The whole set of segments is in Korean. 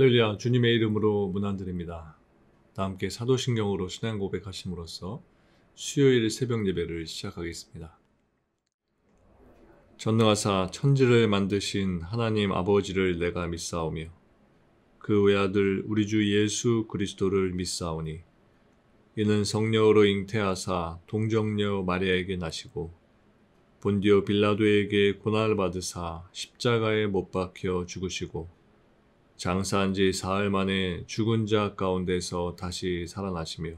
할렐루야, 주님의 이름으로 문안드립니다. 다 함께 사도신경으로 신앙 고백하심으로써 수요일 새벽 예배를 시작하겠습니다. 전능하사 천지를 만드신 하나님 아버지를 내가 믿사오며 그 외아들 우리 주 예수 그리스도를 믿사오니 이는 성령으로 잉태하사 동정녀 마리아에게 나시고 본디오 빌라도에게 고난을 받으사 십자가에 못 박혀 죽으시고 장사한 지 사흘 만에 죽은 자 가운데서 다시 살아나시며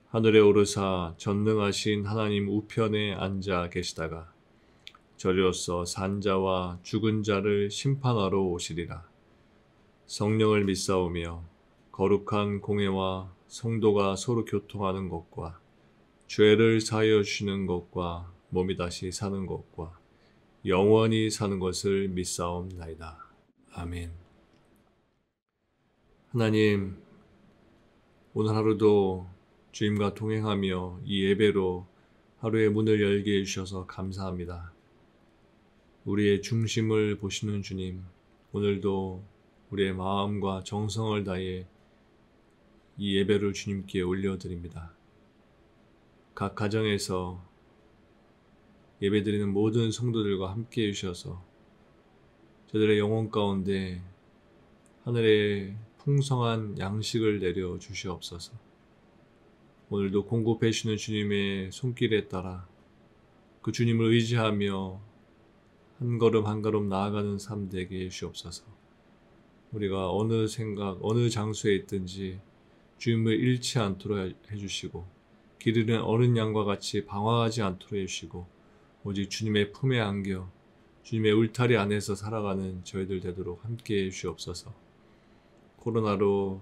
하늘에 오르사 전능하신 하나님 우편에 앉아 계시다가 저리로서 산 자와 죽은 자를 심판하러 오시리라. 성령을 믿사오며 거룩한 공회와 성도가 서로 교통하는 것과 죄를 사하여 주시는 것과 몸이 다시 사는 것과 영원히 사는 것을 믿사옵나이다. 아멘. 하나님, 오늘 하루도 주님과 동행하며 이 예배로 하루의 문을 열게 해주셔서 감사합니다. 우리의 중심을 보시는 주님, 오늘도 우리의 마음과 정성을 다해 이 예배를 주님께 올려드립니다. 각 가정에서 예배드리는 모든 성도들과 함께 해주셔서 저들의 영혼 가운데 하늘의 풍성한 양식을 내려 주시옵소서. 오늘도 공급해 주시는 주님의 손길에 따라 그 주님을 의지하며 한 걸음 한 걸음 나아가는 삶 되게 해주시옵소서. 우리가 어느 생각, 어느 장소에 있든지 주님을 잃지 않도록 해주시고 길 잃은 어린 양과 같이 방황하지 않도록 해주시고 오직 주님의 품에 안겨 주님의 울타리 안에서 살아가는 저희들 되도록 함께 해주시옵소서. 코로나로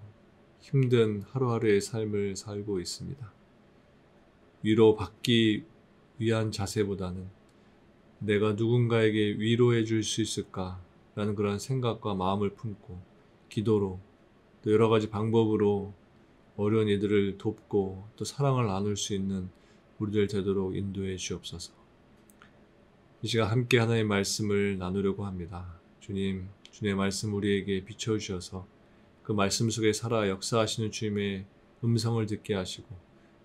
힘든 하루하루의 삶을 살고 있습니다. 위로받기 위한 자세보다는 내가 누군가에게 위로해 줄 수 있을까라는 그런 생각과 마음을 품고 기도로 또 여러 가지 방법으로 어려운 이들을 돕고 또 사랑을 나눌 수 있는 우리들 되도록 인도해 주옵소서. 이 시간 함께 하나님의 말씀을 나누려고 합니다. 주님, 주님의 말씀 우리에게 비춰주셔서 그 말씀 속에 살아 역사하시는 주님의 음성을 듣게 하시고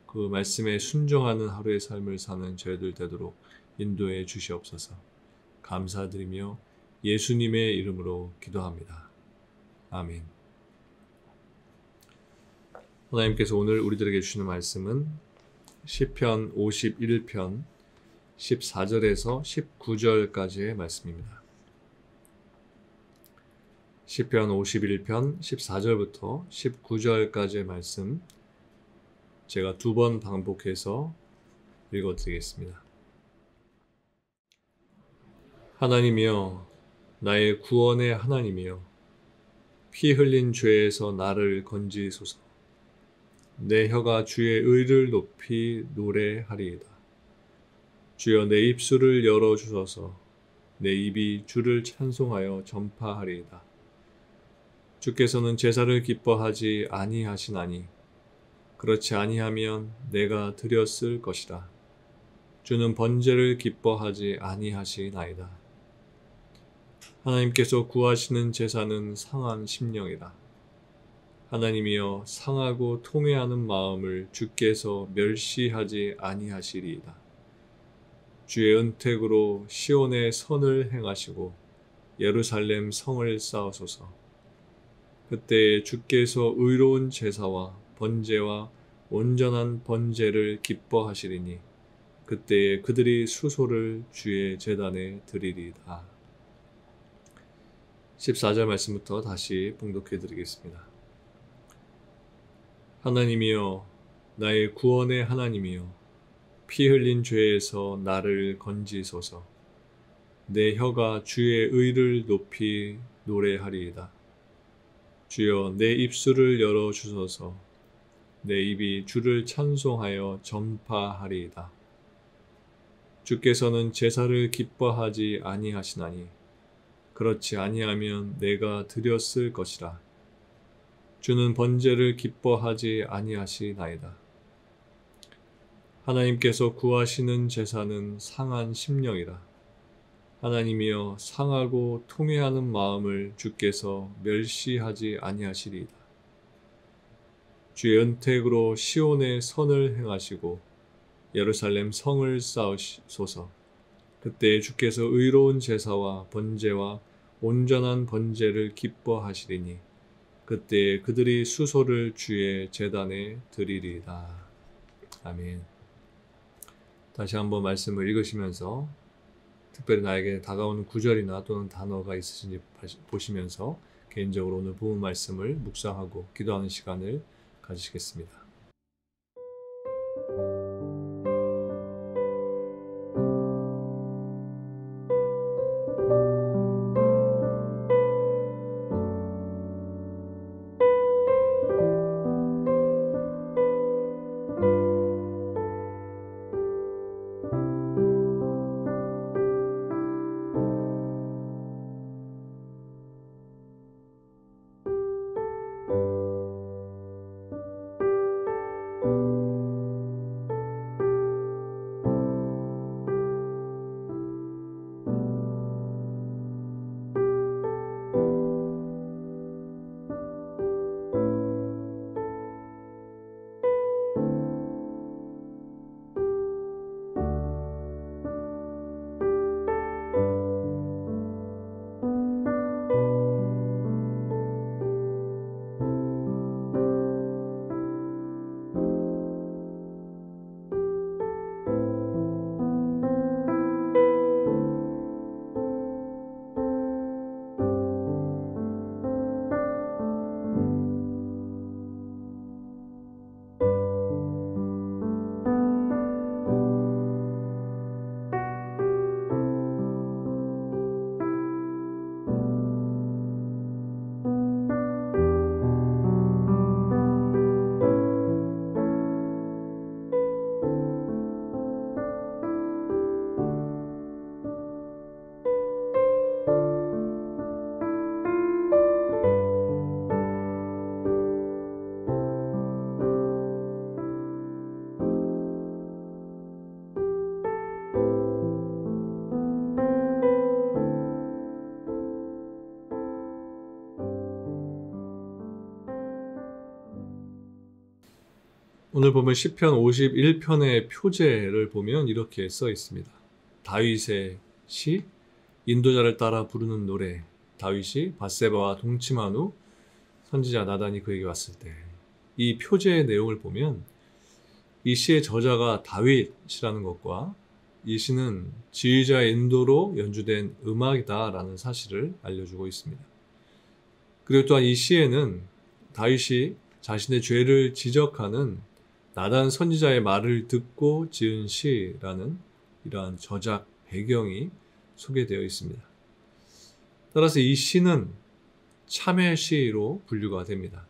그 말씀에 순종하는 하루의 삶을 사는 저희들 되도록 인도해 주시옵소서. 감사드리며 예수님의 이름으로 기도합니다. 아멘. 하나님께서 오늘 우리들에게 주시는 말씀은 시편 51편 14절에서 19절까지의 말씀입니다. 시편 51편 14절부터 19절까지의 말씀 제가 2번 반복해서 읽어드리겠습니다. 하나님이여, 나의 구원의 하나님이여, 피 흘린 죄에서 나를 건지소서. 내 혀가 주의 의를 높이 노래하리이다. 주여, 내 입술을 열어주소서. 내 입이 주를 찬송하여 전파하리이다. 주께서는 제사를 기뻐하지 아니하시나니 그렇지 아니하면 내가 드렸을 것이라. 주는 번제를 기뻐하지 아니하시나이다. 하나님께서 구하시는 제사는 상한 심령이라. 하나님이여, 상하고 통회하는 마음을 주께서 멸시하지 아니하시리이다. 주의 은택으로 시온의 선을 행하시고 예루살렘 성을 쌓으소서. 그때 주께서 의로운 제사와 번제와 온전한 번제를 기뻐하시리니 그때에 그들이 수소를 주의 제단에 드리리이다. 14절 말씀부터 다시 봉독해 드리겠습니다. 하나님이여, 나의 구원의 하나님이여, 피 흘린 죄에서 나를 건지소서. 내 혀가 주의 의를 높이 노래하리이다. 주여, 내 입술을 열어주소서. 내 입이 주를 찬송하여 전파하리이다. 주께서는 제사를 기뻐하지 아니하시나니 그렇지 아니하면 내가 드렸을 것이라. 주는 번제를 기뻐하지 아니하시나이다. 하나님께서 구하시는 제사는 상한 심령이라. 하나님이여 상하고 통회하는 마음을 주께서 멸시하지 아니하시리이다. 주의 은택으로 시온의 선을 행하시고 예루살렘 성을 쌓으소서. 그때 주께서 의로운 제사와 번제와 온전한 번제를 기뻐하시리니 그때 그들이 수소를 주의 제단에 드리리이다. 아멘. 다시 한번 말씀을 읽으시면서 특별히 나에게 다가오는 구절이나 또는 단어가 있으신지 보시면서 개인적으로 오늘 본문 말씀을 묵상하고 기도하는 시간을 가지시겠습니다. 오늘 보면 시편 51편의 표제를 보면 이렇게 써 있습니다. 다윗의 시, 인도자를 따라 부르는 노래. 다윗이 밧세바와 동침한 후 선지자 나단이 그에게 왔을 때. 이 표제의 내용을 보면 이 시의 저자가 다윗이라는 것과 이 시는 지휘자의 인도로 연주된 음악이다라는 사실을 알려주고 있습니다. 그리고 또한 이 시에는 다윗이 자신의 죄를 지적하는 나단 선지자의 말을 듣고 지은 시라는 이러한 저작 배경이 소개되어 있습니다. 따라서 이 시는 참회시로 분류가 됩니다.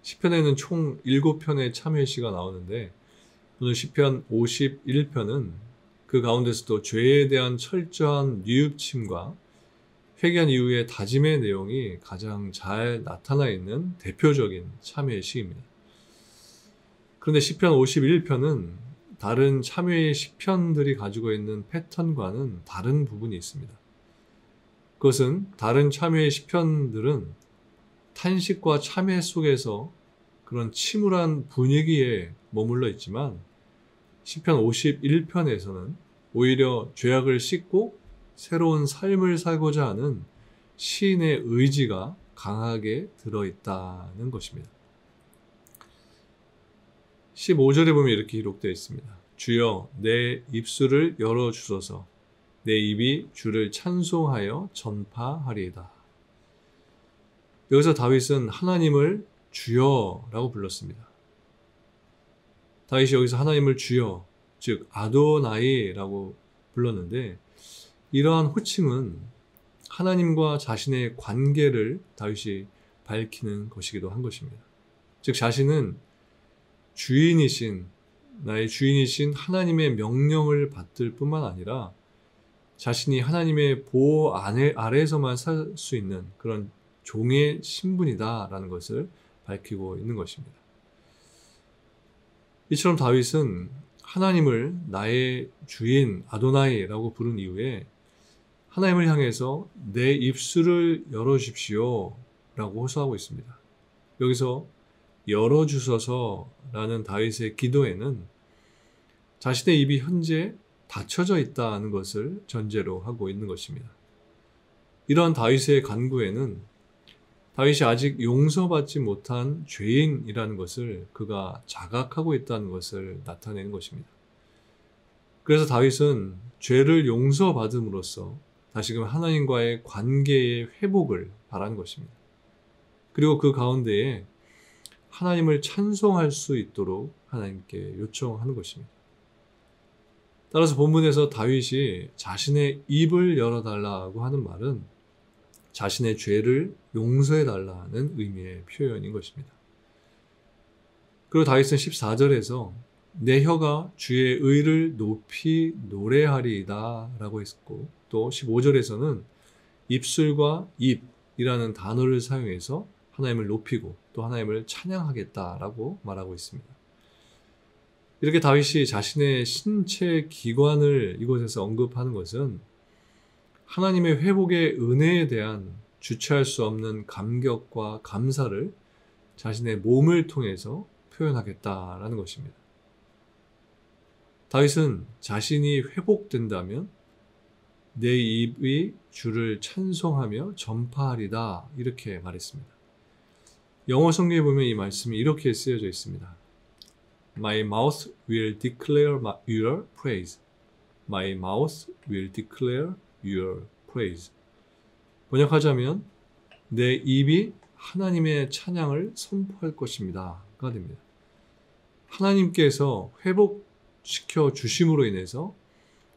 시편에는 총 7편의 참회시가 나오는데 오늘 시편 51편은 그 가운데서도 죄에 대한 철저한 뉘우침과 회개한 이후의 다짐의 내용이 가장 잘 나타나 있는 대표적인 참회시입니다. 그런데 시편 51편은 다른 참회의 시편들이 가지고 있는 패턴과는 다른 부분이 있습니다. 그것은 다른 참회의 시편들은 탄식과 참회 속에서 그런 침울한 분위기에 머물러 있지만 시편 51편에서는 오히려 죄악을 씻고 새로운 삶을 살고자 하는 시인의 의지가 강하게 들어있다는 것입니다. 15절에 보면 이렇게 기록되어 있습니다. 주여 내 입술을 열어주소서. 내 입이 주를 찬송하여 전파하리이다. 여기서 다윗은 하나님을 주여라고 불렀습니다. 다윗이 여기서 하나님을 주여, 즉 아도나이라고 불렀는데 이러한 호칭은 하나님과 자신의 관계를 다윗이 밝히는 것이기도 한 것입니다. 즉 자신은 나의 주인이신 하나님의 명령을 받들 뿐만 아니라 자신이 하나님의 보호 아래에서만 살 수 있는 그런 종의 신분이다라는 것을 밝히고 있는 것입니다. 이처럼 다윗은 하나님을 나의 주인 아도나이라고 부른 이후에 하나님을 향해서 내 입술을 열어주십시오 라고 호소하고 있습니다. 여기서 열어주소서라는 다윗의 기도에는 자신의 입이 현재 닫혀져 있다는 것을 전제로 하고 있는 것입니다. 이러한 다윗의 간구에는 다윗이 아직 용서받지 못한 죄인이라는 것을 그가 자각하고 있다는 것을 나타내는 것입니다. 그래서 다윗은 죄를 용서받음으로써 다시금 하나님과의 관계의 회복을 바라는 것입니다. 그리고 그 가운데에 하나님을 찬송할 수 있도록 하나님께 요청하는 것입니다. 따라서 본문에서 다윗이 자신의 입을 열어달라고 하는 말은 자신의 죄를 용서해달라는 의미의 표현인 것입니다. 그리고 다윗은 14절에서 내 혀가 주의 의를 높이 노래하리이다 라고 했고, 또 15절에서는 입술과 입이라는 단어를 사용해서 하나님을 높이고 또 하나님을 찬양하겠다라고 말하고 있습니다. 이렇게 다윗이 자신의 신체 기관을 이곳에서 언급하는 것은 하나님의 회복의 은혜에 대한 주체할 수 없는 감격과 감사를 자신의 몸을 통해서 표현하겠다라는 것입니다. 다윗은 자신이 회복된다면 내 입이 주를 찬송하며 전파하리다 이렇게 말했습니다. 영어 성경에 보면 이 말씀이 이렇게 쓰여져 있습니다. My mouth will declare your praise. My mouth will declare your praise. 번역하자면 내 입이 하나님의 찬양을 선포할 것입니다가 됩니다. 하나님께서 회복시켜 주심으로 인해서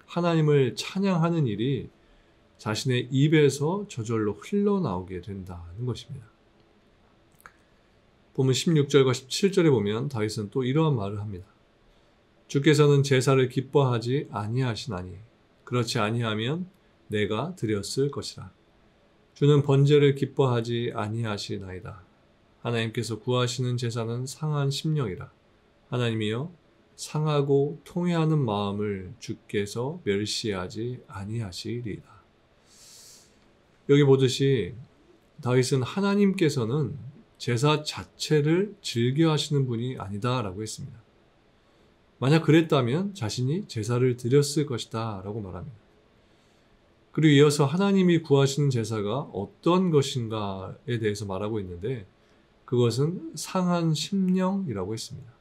하나님을 찬양하는 일이 자신의 입에서 저절로 흘러나오게 된다는 것입니다. 본문 16절과 17절에 보면 다윗은 또 이러한 말을 합니다. 주께서는 제사를 기뻐하지 아니하시나니 그렇지 아니하면 내가 드렸을 것이라. 주는 번제를 기뻐하지 아니하시나이다. 하나님께서 구하시는 제사는 상한 심령이라. 하나님이여 상하고 통회하는 마음을 주께서 멸시하지 아니하시리이다. 여기 보듯이 다윗은 하나님께서는 제사 자체를 즐겨 하시는 분이 아니다라고 했습니다. 만약 그랬다면 자신이 제사를 드렸을 것이다 라고 말합니다. 그리고 이어서 하나님이 구하시는 제사가 어떤 것인가에 대해서 말하고 있는데 그것은 상한 심령이라고 했습니다.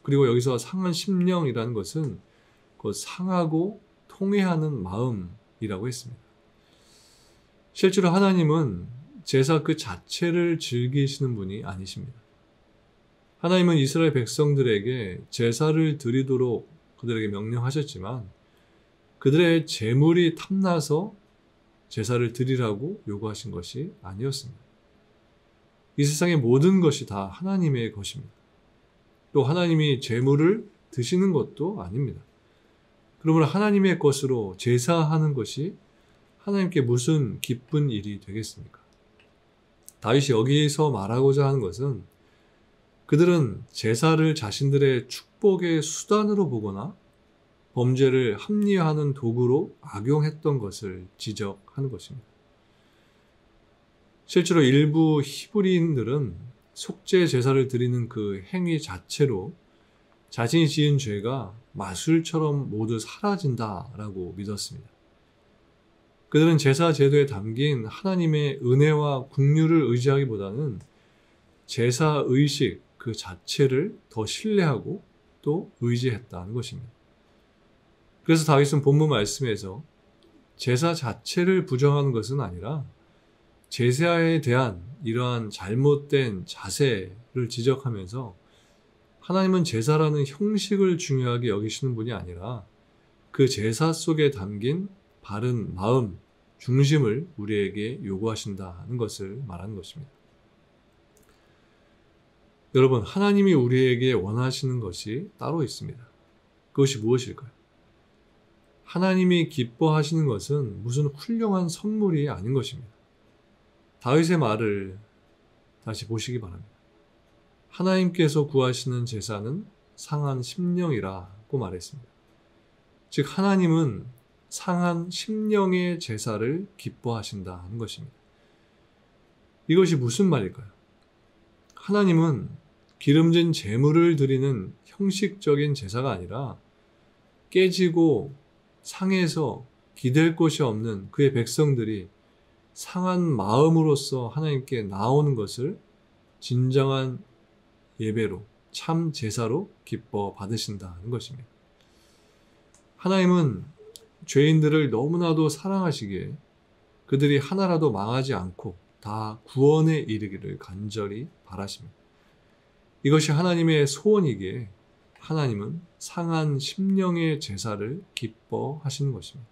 그리고 여기서 상한 심령이라는 것은 그 상하고 통회하는 마음이라고 했습니다. 실제로 하나님은 제사 그 자체를 즐기시는 분이 아니십니다. 하나님은 이스라엘 백성들에게 제사를 드리도록 그들에게 명령하셨지만 그들의 재물이 탐나서 제사를 드리라고 요구하신 것이 아니었습니다. 이 세상의 모든 것이 다 하나님의 것입니다. 또 하나님이 재물을 드시는 것도 아닙니다. 그러므로 하나님의 것으로 제사하는 것이 하나님께 무슨 기쁜 일이 되겠습니까? 다윗이 여기서 말하고자 하는 것은 그들은 제사를 자신들의 축복의 수단으로 보거나 범죄를 합리화하는 도구로 악용했던 것을 지적하는 것입니다. 실제로 일부 히브리인들은 속죄 제사를 드리는 그 행위 자체로 자신이 지은 죄가 마술처럼 모두 사라진다라고 믿었습니다. 그들은 제사 제도에 담긴 하나님의 은혜와 긍휼을 의지하기보다는 제사 의식 그 자체를 더 신뢰하고 또 의지했다는 것입니다. 그래서 다윗은 본문 말씀에서 제사 자체를 부정하는 것은 아니라 제사에 대한 이러한 잘못된 자세를 지적하면서 하나님은 제사라는 형식을 중요하게 여기시는 분이 아니라 그 제사 속에 담긴 바른 마음, 중심을 우리에게 요구하신다는 것을 말하는 것입니다. 여러분, 하나님이 우리에게 원하시는 것이 따로 있습니다. 그것이 무엇일까요? 하나님이 기뻐하시는 것은 무슨 훌륭한 선물이 아닌 것입니다. 다윗의 말을 다시 보시기 바랍니다. 하나님께서 구하시는 제사는 상한 심령이라고 말했습니다. 즉 하나님은 상한 심령의 제사를 기뻐하신다는 것입니다. 이것이 무슨 말일까요? 하나님은 기름진 제물을 드리는 형식적인 제사가 아니라 깨지고 상해서 기댈 곳이 없는 그의 백성들이 상한 마음으로서 하나님께 나오는 것을 진정한 예배로, 참 제사로 기뻐 받으신다는 것입니다. 하나님은 죄인들을 너무나도 사랑하시기에 그들이 하나라도 망하지 않고 다 구원에 이르기를 간절히 바라십니다. 이것이 하나님의 소원이기에 하나님은 상한 심령의 제사를 기뻐하시는 것입니다.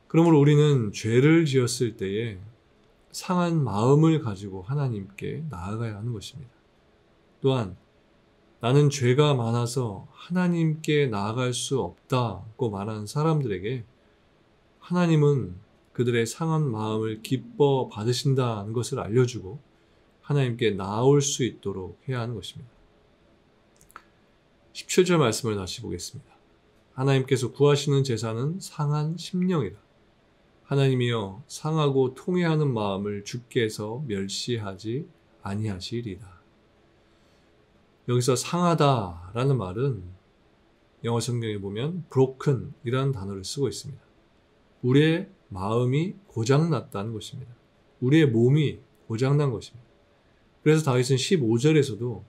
그러므로 우리는 죄를 지었을 때에 상한 마음을 가지고 하나님께 나아가야 하는 것입니다. 또한 나는 죄가 많아서 하나님께 나아갈 수 없다고 말하는 사람들에게 하나님은 그들의 상한 마음을 기뻐 받으신다는 것을 알려주고 하나님께 나아올 수 있도록 해야 하는 것입니다. 17절 말씀을 다시 보겠습니다. 하나님께서 구하시는 제사는 상한 심령이라. 하나님이여 상하고 통회하는 마음을 주께서 멸시하지 아니하시리이다. 여기서 상하다라는 말은 영어 성경에 보면 broken이라는 단어를 쓰고 있습니다. 우리의 마음이 고장났다는 것입니다. 우리의 몸이 고장난 것입니다. 그래서 다윗은 15절에서도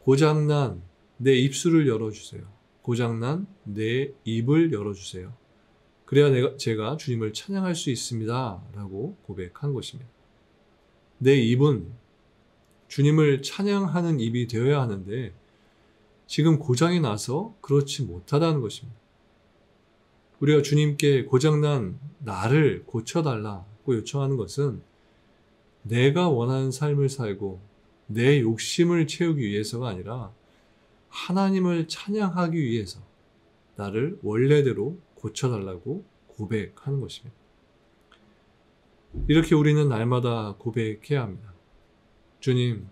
고장난 내 입술을 열어주세요. 고장난 내 입을 열어주세요. 그래야 제가 주님을 찬양할 수 있습니다. 라고 고백한 것입니다. 내 입은 주님을 찬양하는 입이 되어야 하는데 지금 고장이 나서 그렇지 못하다는 것입니다. 우리가 주님께 고장난 나를 고쳐달라고 요청하는 것은 내가 원하는 삶을 살고 내 욕심을 채우기 위해서가 아니라 하나님을 찬양하기 위해서 나를 원래대로 고쳐달라고 고백하는 것입니다. 이렇게 우리는 날마다 고백해야 합니다. 주님,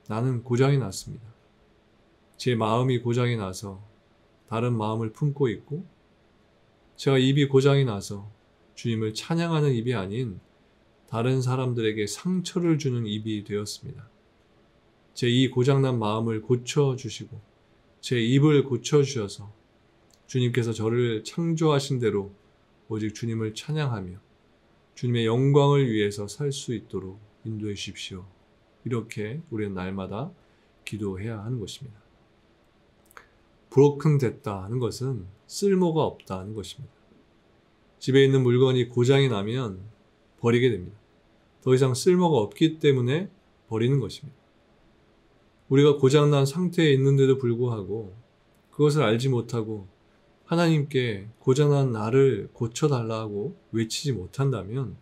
나는 고장이 났습니다. 제 마음이 고장이 나서 다른 마음을 품고 있고 제가 입이 고장이 나서 주님을 찬양하는 입이 아닌 다른 사람들에게 상처를 주는 입이 되었습니다. 제 이 고장난 마음을 고쳐주시고 제 입을 고쳐주셔서 주님께서 저를 창조하신 대로 오직 주님을 찬양하며 주님의 영광을 위해서 살 수 있도록 인도해 주십시오. 이렇게 우리는 날마다 기도해야 하는 것입니다. 브로큰 됐다 하는 것은 쓸모가 없다는 것입니다. 집에 있는 물건이 고장이 나면 버리게 됩니다. 더 이상 쓸모가 없기 때문에 버리는 것입니다. 우리가 고장난 상태에 있는데도 불구하고 그것을 알지 못하고 하나님께 고장난 나를 고쳐달라고 외치지 못한다면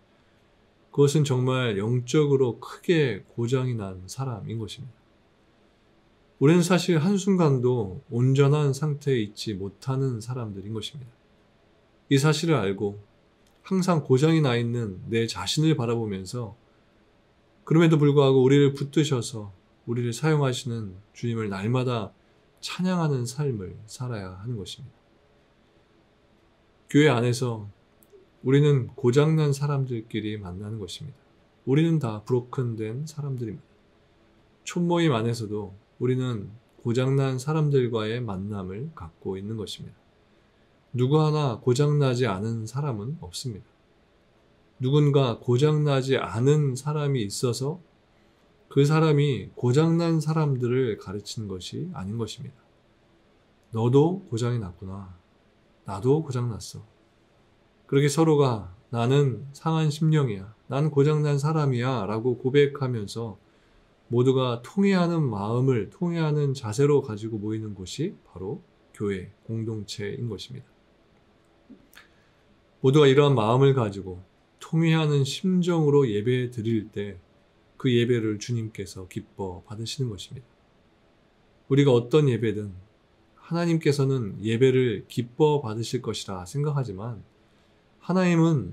그것은 정말 영적으로 크게 고장이 난 사람인 것입니다. 우리는 사실 한순간도 온전한 상태에 있지 못하는 사람들인 것입니다. 이 사실을 알고 항상 고장이 나 있는 내 자신을 바라보면서 그럼에도 불구하고 우리를 붙드셔서 우리를 사용하시는 주님을 날마다 찬양하는 삶을 살아야 하는 것입니다. 교회 안에서 우리는 고장난 사람들끼리 만나는 것입니다. 우리는 다 브로큰된 사람들입니다. 촌모임 안에서도 우리는 고장난 사람들과의 만남을 갖고 있는 것입니다. 누구 하나 고장나지 않은 사람은 없습니다. 누군가 고장나지 않은 사람이 있어서 그 사람이 고장난 사람들을 가르치는 것이 아닌 것입니다. 너도 고장이 났구나. 나도 고장났어. 그렇게 서로가 나는 상한 심령이야. 난 고장난 사람이야. 라고 고백하면서 모두가 통회하는 마음을 통회하는 자세로 가지고 모이는 곳이 바로 교회 공동체인 것입니다. 모두가 이러한 마음을 가지고 통회하는 심정으로 예배 드릴 때 그 예배를 주님께서 기뻐 받으시는 것입니다. 우리가 어떤 예배든 하나님께서는 예배를 기뻐 받으실 것이라 생각하지만 하나님은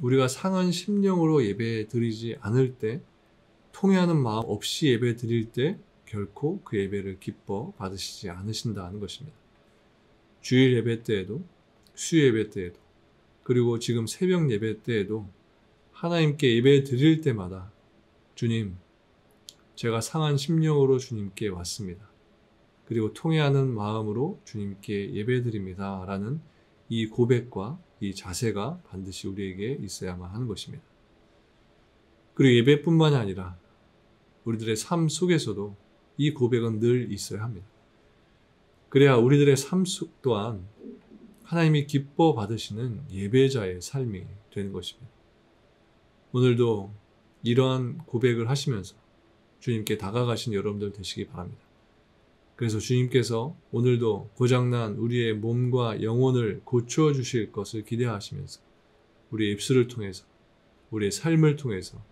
우리가 상한 심령으로 예배 드리지 않을 때 통회하는 마음 없이 예배 드릴 때 결코 그 예배를 기뻐 받으시지 않으신다는 것입니다. 주일 예배 때에도 수예배 때에도, 그리고 지금 새벽 예배 때에도 하나님께 예배 드릴 때마다 주님, 제가 상한 심령으로 주님께 왔습니다. 그리고 통회하는 마음으로 주님께 예배드립니다. 라는 이 고백과 이 자세가 반드시 우리에게 있어야만 하는 것입니다. 그리고 예배뿐만이 아니라 우리들의 삶 속에서도 이 고백은 늘 있어야 합니다. 그래야 우리들의 삶 또한 하나님이 기뻐 받으시는 예배자의 삶이 되는 것입니다. 오늘도 이러한 고백을 하시면서 주님께 다가가신 여러분들 되시기 바랍니다. 그래서 주님께서 오늘도 고장난 우리의 몸과 영혼을 고쳐주실 것을 기대하시면서 우리의 입술을 통해서, 우리의 삶을 통해서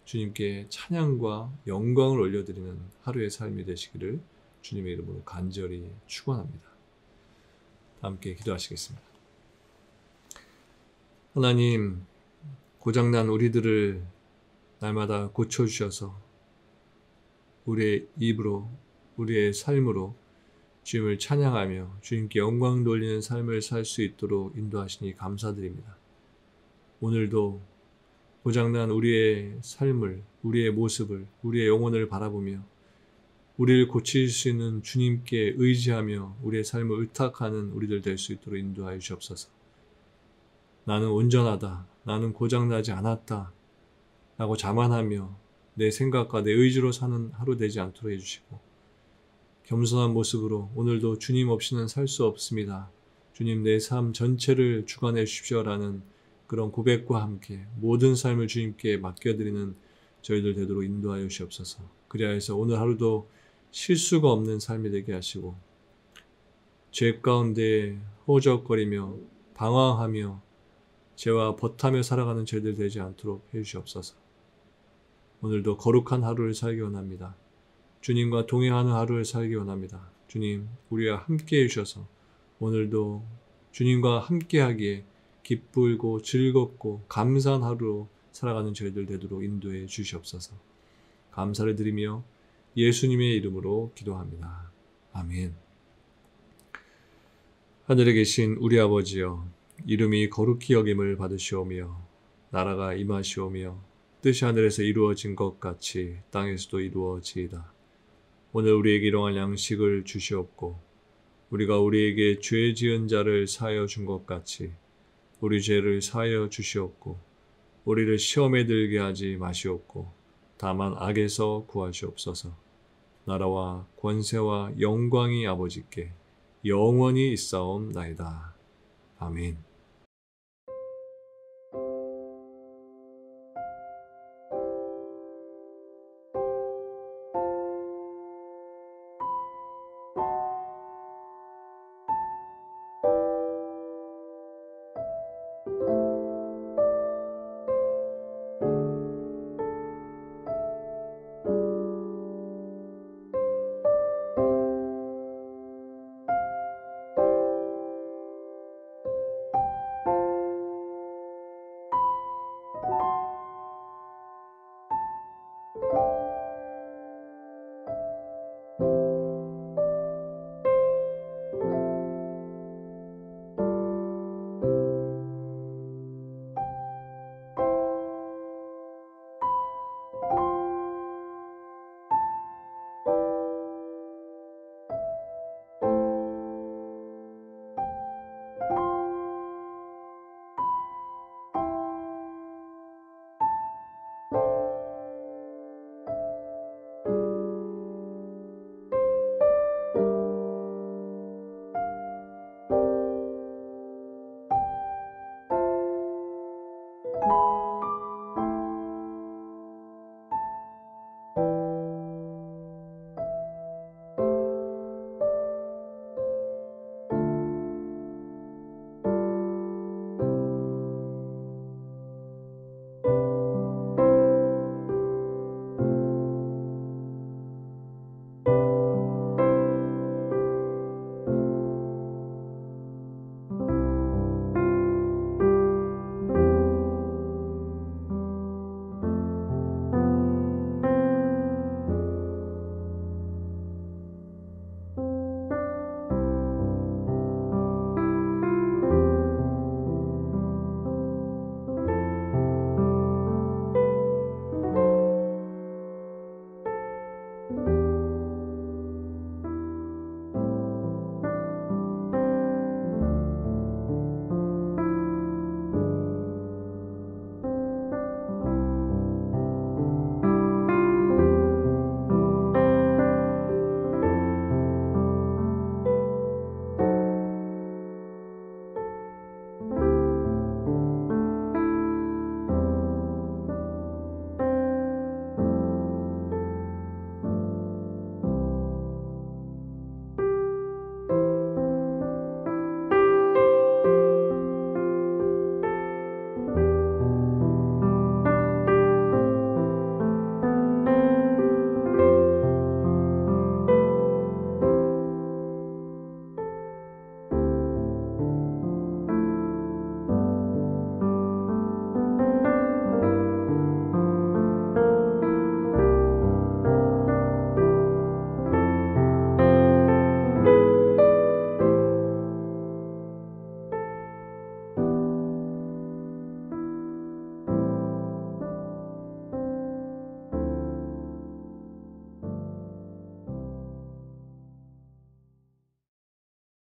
주님께 찬양과 영광을 올려드리는 하루의 삶이 되시기를 주님의 이름으로 간절히 축원합니다. 함께 기도하시겠습니다. 하나님, 고장난 우리들을 날마다 고쳐주셔서 우리의 입으로, 우리의 삶으로 주님을 찬양하며 주님께 영광 돌리는 삶을 살 수 있도록 인도하시니 감사드립니다. 오늘도 고장난 우리의 삶을, 우리의 모습을, 우리의 영혼을 바라보며 우리를 고칠 수 있는 주님께 의지하며 우리의 삶을 의탁하는 우리들 될 수 있도록 인도하여 주옵소서. 나는 온전하다, 나는 고장나지 않았다 라고 자만하며 내 생각과 내 의지로 사는 하루 되지 않도록 해주시고, 겸손한 모습으로 오늘도 주님 없이는 살 수 없습니다. 주님, 내 삶 전체를 주관해 주십시오라는 그런 고백과 함께 모든 삶을 주님께 맡겨드리는 저희들 되도록 인도하여 주시옵소서. 그리하여서 오늘 하루도 실수가 없는 삶이 되게 하시고 죄 가운데 허우적거리며 방황하며 죄와 버타며 살아가는 저희들 되지 않도록 해주시옵소서. 오늘도 거룩한 하루를 살기 원합니다. 주님과 동행하는 하루를 살기 원합니다. 주님, 우리와 함께 해주셔서 오늘도 주님과 함께하기에 기쁘고 즐겁고 감사한 하루로 살아가는 저희들 되도록 인도해 주시옵소서. 감사를 드리며 예수님의 이름으로 기도합니다. 아멘. 하늘에 계신 우리 아버지여, 이름이 거룩히 여김을 받으시오며 나라가 임하시오며 뜻이 하늘에서 이루어진 것 같이 땅에서도 이루어지이다. 오늘 우리에게 일용할 양식을 주시옵고 우리가 우리에게 죄 지은 자를 사하여 준 것 같이 우리 죄를 사하여 주시옵고 우리를 시험에 들게 하지 마시옵고 다만 악에서 구하시옵소서. 나라와 권세와 영광이 아버지께 영원히 있사옵나이다. 아멘.